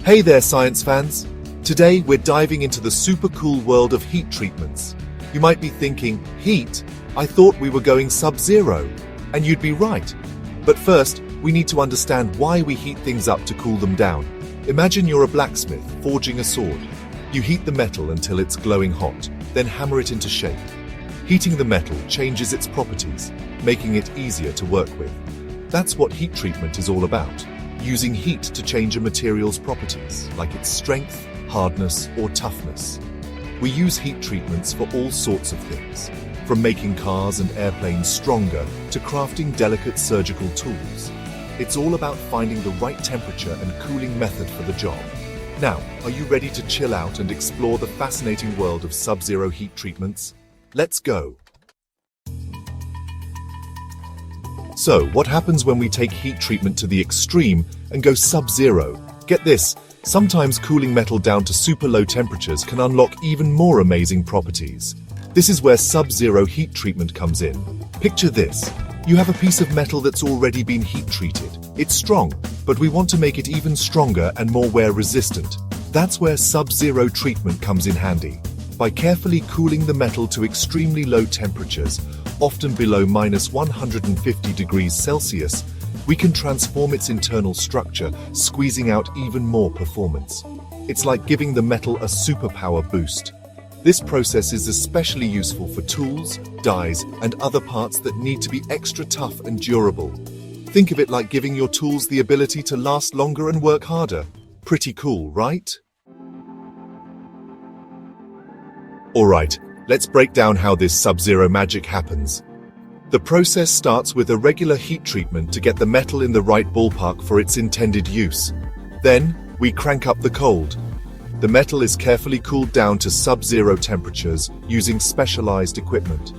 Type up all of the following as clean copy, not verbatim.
Hey there, science fans! Today, we're diving into the super cool world of heat treatments. You might be thinking, heat? I thought we were going sub-zero. And you'd be right. But first, we need to understand why we heat things up to cool them down. Imagine you're a blacksmith forging a sword. You heat the metal until it's glowing hot, then hammer it into shape. Heating the metal changes its properties, making it easier to work with. That's what heat treatment is all about. Using heat to change a material's properties, like its strength, hardness, or toughness. We use heat treatments for all sorts of things, from making cars and airplanes stronger to crafting delicate surgical tools. It's all about finding the right temperature and cooling method for the job. Now, are you ready to chill out and explore the fascinating world of sub-zero heat treatments? Let's go! So, what happens when we take heat treatment to the extreme and go sub-zero? Get this, sometimes cooling metal down to super low temperatures can unlock even more amazing properties. This is where sub-zero heat treatment comes in. Picture this. You have a piece of metal that's already been heat treated. It's strong, but we want to make it even stronger and more wear-resistant. That's where sub-zero treatment comes in handy. By carefully cooling the metal to extremely low temperatures, often below -150 degrees Celsius, we can transform its internal structure, squeezing out even more performance. It's like giving the metal a superpower boost. This process is especially useful for tools, dies, and other parts that need to be extra tough and durable. Think of it like giving your tools the ability to last longer and work harder. Pretty cool, right? Alright, let's break down how this sub-zero magic happens. The process starts with a regular heat treatment to get the metal in the right ballpark for its intended use. Then, we crank up the cold. The metal is carefully cooled down to sub-zero temperatures using specialized equipment.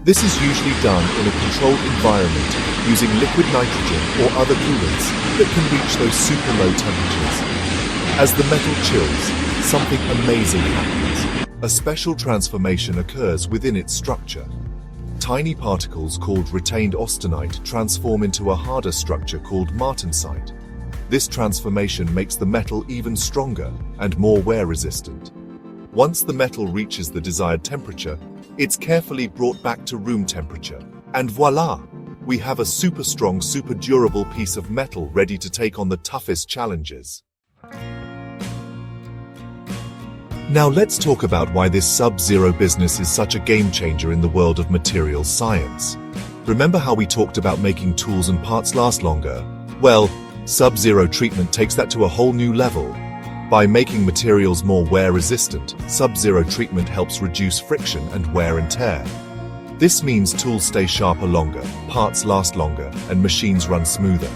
This is usually done in a controlled environment using liquid nitrogen or other coolants that can reach those super low temperatures. As the metal chills, something amazing happens. A special transformation occurs within its structure. Tiny particles called retained austenite transform into a harder structure called martensite. This transformation makes the metal even stronger and more wear-resistant. Once the metal reaches the desired temperature, it's carefully brought back to room temperature. And voila! We have a super strong, super durable piece of metal ready to take on the toughest challenges. Now let's talk about why this sub-zero business is such a game-changer in the world of materials science. Remember how we talked about making tools and parts last longer? Well, sub-zero treatment takes that to a whole new level. By making materials more wear-resistant, sub-zero treatment helps reduce friction and wear and tear. This means tools stay sharper longer, parts last longer, and machines run smoother.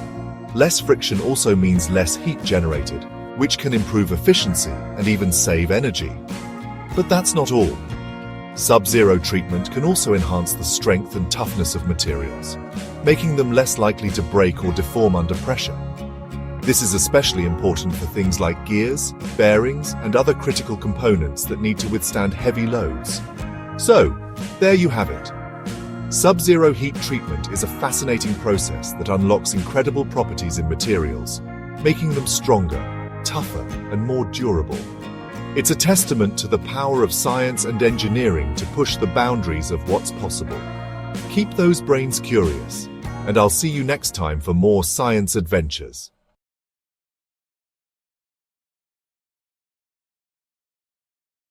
Less friction also means less heat generated, which can improve efficiency and even save energy. But that's not all. Sub-zero treatment can also enhance the strength and toughness of materials, making them less likely to break or deform under pressure. This is especially important for things like gears, bearings, and other critical components that need to withstand heavy loads. So, there you have it. Sub-zero heat treatment is a fascinating process that unlocks incredible properties in materials, making them stronger, tougher, and more durable. It's a testament to the power of science and engineering to push the boundaries of what's possible. Keep those brains curious, and I'll see you next time for more science adventures.